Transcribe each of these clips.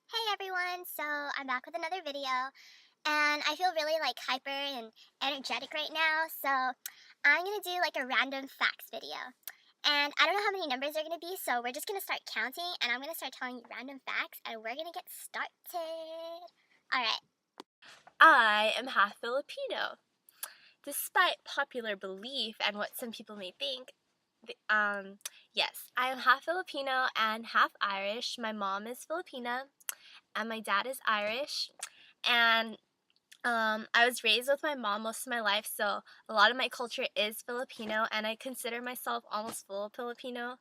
Hey everyone, so I'm back with another video and I feel really like hyper and energetic right now, so I'm gonna do like a random facts video. And I don't know how many numbers are gonna be, so we're just gonna start counting and I'm gonna start telling you random facts and we're gonna get started. Alright. I am half Filipino. Despite popular belief and what some people may think, yes, I am half Filipino and half Irish. My mom is Filipina and my dad is Irish. And I was raised with my mom most of my life, so a lot of my culture is Filipino, and I consider myself almost full Filipino.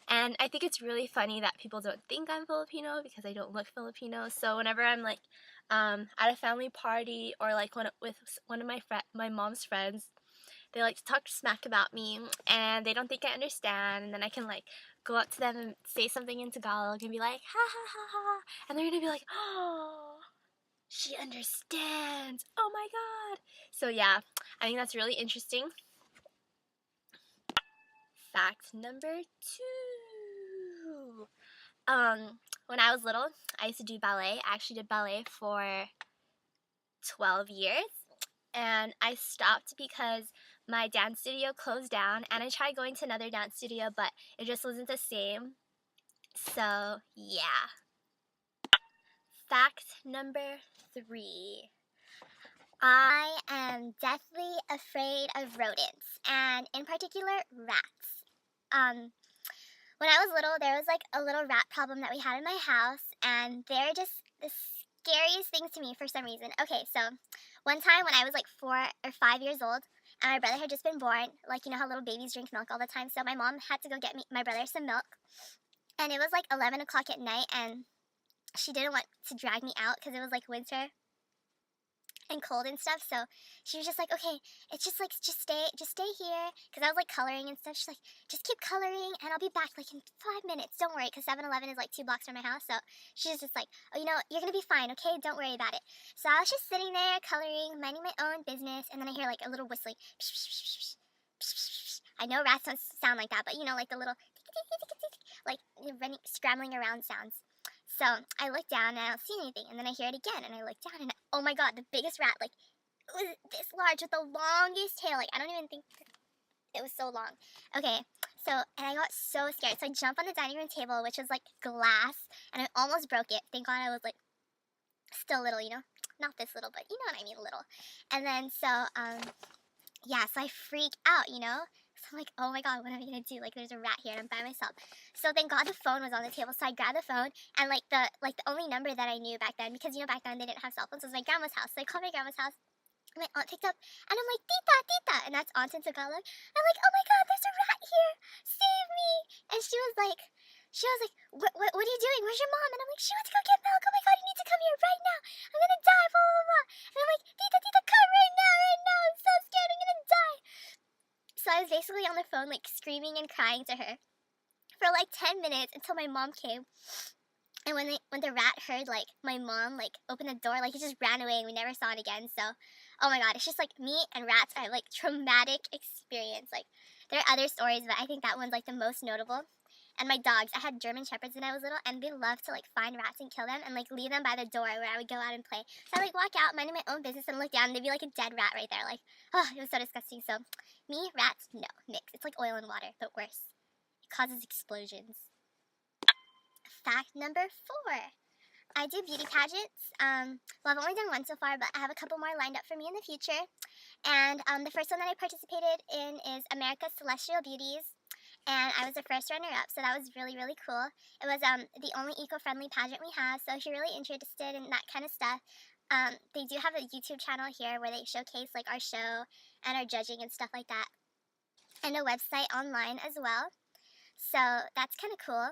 And I think it's really funny that people don't think I'm Filipino because I don't look Filipino. So whenever I'm like at a family party or like with one of my mom's friends, they like to talk smack about me and they don't think I understand. And then I can like go up to them and say something in Tagalog and be like, ha ha ha ha. And they're going to be like, oh, she understands. Oh my God. So yeah, I think that's really interesting. Fact number 2. When I was little, I used to do ballet. I actually did ballet for 12 years. And I stopped because my dance studio closed down. And I tried going to another dance studio, but it just wasn't the same. So, yeah. Fact number 3. I am deathly afraid of rodents, and in particular, rats. When I was little, there was like a little rat problem that we had in my house, and they're just the scariest things to me for some reason. Okay, so one time when I was like 4 or 5 years old, and my brother had just been born, like you know how little babies drink milk all the time, so my mom had to go get my brother some milk, and it was like 11 o'clock at night, and she didn't want to drag me out because it was like winter and cold and stuff. So she was just like, okay, it's just like just stay here, because I was like coloring and stuff. She's like, just keep coloring and I'll be back like in 5 minutes. Don't worry, because 7-Eleven is like 2 blocks from my house. So she's just like, oh, you know, you're gonna be fine, okay? Don't worry about it. So I was just sitting there coloring, minding my own business, and then I hear like a little whistling. I know rats don't sound like that, but you know, like the little like running, scrambling around sounds. So I look down and I don't see anything, and then I hear it again, and I look down, and oh my god, the biggest rat, like it was this large with the longest tail. Like I don't even think it was so long. Okay, so and I got so scared. So I jump on the dining room table, which was like glass, and I almost broke it. Thank God I was like still little, you know, not this little, but you know what I mean, little. And then so yeah, so I freak out, you know. So I'm like, oh my god, what am I gonna do? Like, there's a rat here, and I'm by myself. So thank God the phone was on the table. So I grabbed the phone, and like the only number that I knew back then, because you know back then they didn't have cell phones, was my grandma's house. So I called my grandma's house. My aunt picked up, and I'm like, Tita, Tita, and that's aunt in Tagalog. I'm like, oh my god, there's a rat here, save me! And she was like, what are you doing? Where's your mom? And I'm like, she went to go get milk. Oh my god, you need to come here right now. I'm gonna die, blah blah blah. And I'm like, Tita, Tita, come right now, right now. I'm so scared, I'm gonna die. So I was basically on the phone, like screaming and crying to her for like 10 minutes until my mom came. And when the rat heard like my mom like open the door, like it just ran away and we never saw it again. So, oh my god, it's just like me and rats are like traumatic experience. Like there are other stories, but I think that one's like the most notable. And my dogs, I had German shepherds when I was little, and they love to like find rats and kill them and like leave them by the door where I would go out and play. So I like walk out minding my own business and look down, and there'd be like a dead rat right there. Like, oh, it was so disgusting. So me, rats, no, mix. It's like oil and water, but worse. It causes explosions. Fact number 4. I do beauty pageants. Well, I've only done one so far, but I have a couple more lined up for me in the future. And the first one that I participated in is America's Celestial Beauties, and I was the first runner-up, so that was really, really cool. It was the only eco-friendly pageant we have, so if you're really interested in that kind of stuff, they do have a YouTube channel here where they showcase like our show and our judging and stuff like that, and a website online as well. So that's kind of cool.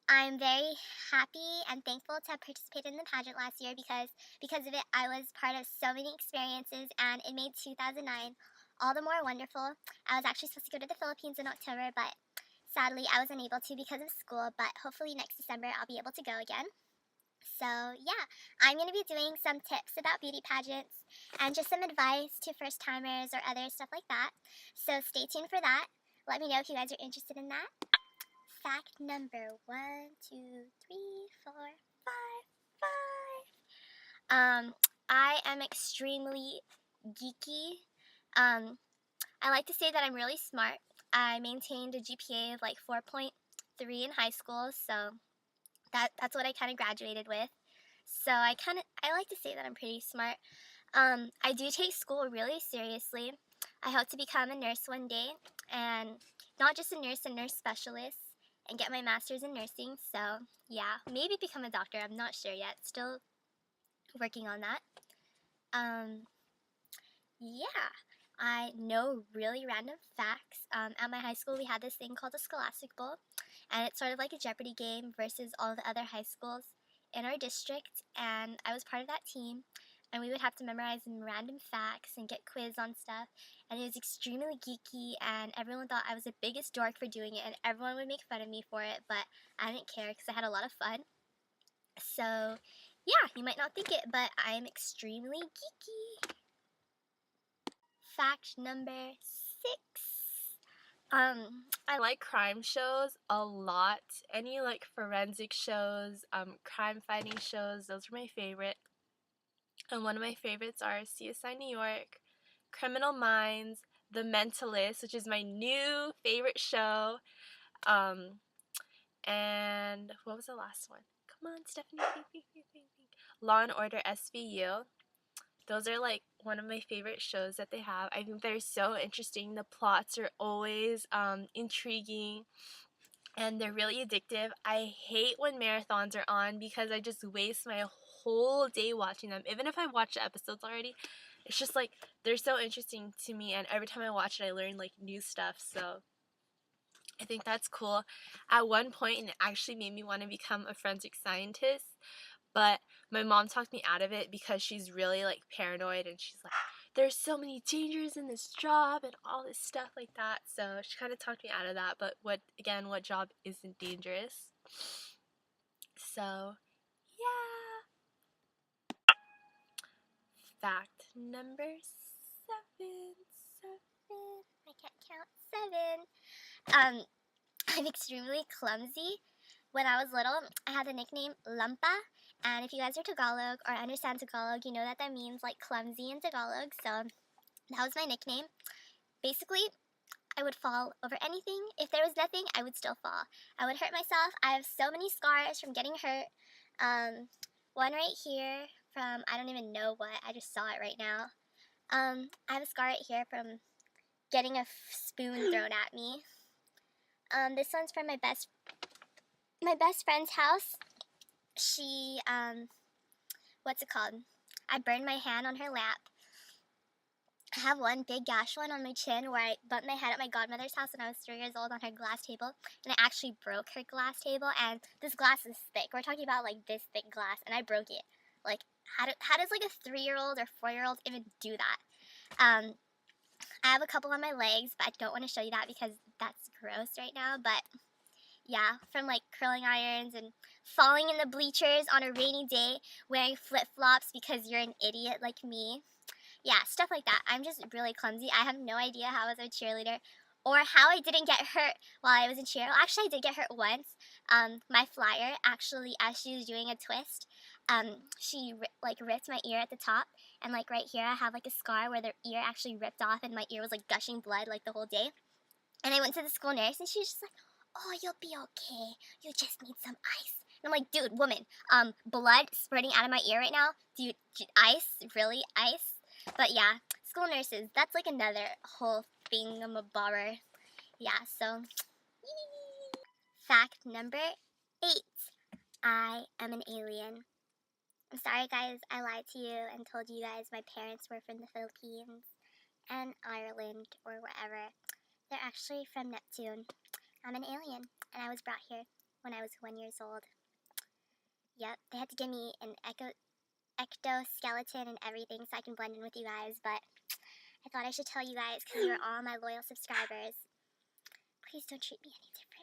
I'm very happy and thankful to have participated in the pageant last year, because of it I was part of so many experiences, and it made 2009 all the more wonderful. I was actually supposed to go to the Philippines in October, but sadly I was unable to because of school, but hopefully next December I'll be able to go again. So yeah, I'm going to be doing some tips about beauty pageants and just some advice to first timers or other stuff like that. So stay tuned for that. Let me know if you guys are interested in that. Fact number 1, 2, 3, 4, I am extremely geeky. I like to say that I'm really smart. I maintained a GPA of like 4.3 in high school, so that's what I kind of graduated with. So I like to say that I'm pretty smart. I do take school really seriously. I hope to become a nurse one day, and not just a nurse specialist, and get my master's in nursing. So yeah, maybe become a doctor. I'm not sure yet. Still working on that. Yeah, I know really random facts. At my high school, we had this thing called the Scholastic Bowl, and it's sort of like a Jeopardy game versus all the other high schools in our district, and I was part of that team, and we would have to memorize some random facts and get quiz on stuff, and it was extremely geeky, and everyone thought I was the biggest dork for doing it, and everyone would make fun of me for it, but I didn't care because I had a lot of fun. So, yeah, you might not think it, but I'm extremely geeky. Fact number 6. I like crime shows a lot. Any like forensic shows, crime fighting shows, those are my favorite. And one of my favorites are CSI New York, Criminal Minds, The Mentalist, which is my new favorite show. And what was the last one? Come on, Stephanie. Think. Law and Order SVU. Those are like one of my favorite shows that they have. I think they're so interesting. The plots are always intriguing, and they're really addictive. I hate when marathons are on because I just waste my whole day watching them. Even if I watch the episodes already, it's just like they're so interesting to me, and every time I watch it I learn like new stuff. So I think that's cool. At one point, it actually made me want to become a forensic scientist, but my mom talked me out of it because she's really like paranoid, and she's like, there's so many dangers in this job and all this stuff like that. So she kind of talked me out of that. But what job isn't dangerous? So yeah. Fact number 7. I can't count 7. I'm extremely clumsy. When I was little, I had the nickname Lampa, and if you guys are Tagalog or understand Tagalog, you know that means like clumsy in Tagalog, so that was my nickname. Basically, I would fall over anything. If there was nothing, I would still fall. I would hurt myself. I have so many scars from getting hurt. One right here from, I don't even know what, I just saw it right now. I have a scar right here from getting a spoon thrown at me. This one's from my best friend's house. She, what's it called? I burned my hand on her lap. I have one big gash one on my chin where I bumped my head at my godmother's house when I was 3 years old on her glass table, and I actually broke her glass table, and this glass is thick. We're talking about like this thick glass, and I broke it. Like, how does like a 3-year-old or 4-year-old even do that? I have a couple on my legs, but I don't want to show you that because that's gross right now, but yeah, from like curling irons and falling in the bleachers on a rainy day, wearing flip-flops because you're an idiot like me. Yeah, stuff like that. I'm just really clumsy. I have no idea how I was a cheerleader or how I didn't get hurt while I was in cheer. Well, actually, I did get hurt once. My flyer, actually, as she was doing a twist, she ripped my ear at the top, and like right here, I have like a scar where the ear actually ripped off, and my ear was like gushing blood like the whole day. And I went to the school nurse, and she was just like, "Oh, you'll be okay. You just need some ice." And I'm like, "Dude, woman, blood spurting out of my ear right now. Dude, ice? Really? Ice?" But yeah, school nurses, that's like another whole thingamabobber. Yeah, so. Fact number 8. I am an alien. I'm sorry, guys, I lied to you and told you guys my parents were from the Philippines and Ireland or wherever. They're actually from Neptune. I'm an alien, and I was brought here when I was 1 year old. Yep, they had to give me an ectoskeleton and everything so I can blend in with you guys, but I thought I should tell you guys because you're all my loyal subscribers. Please don't treat me any different.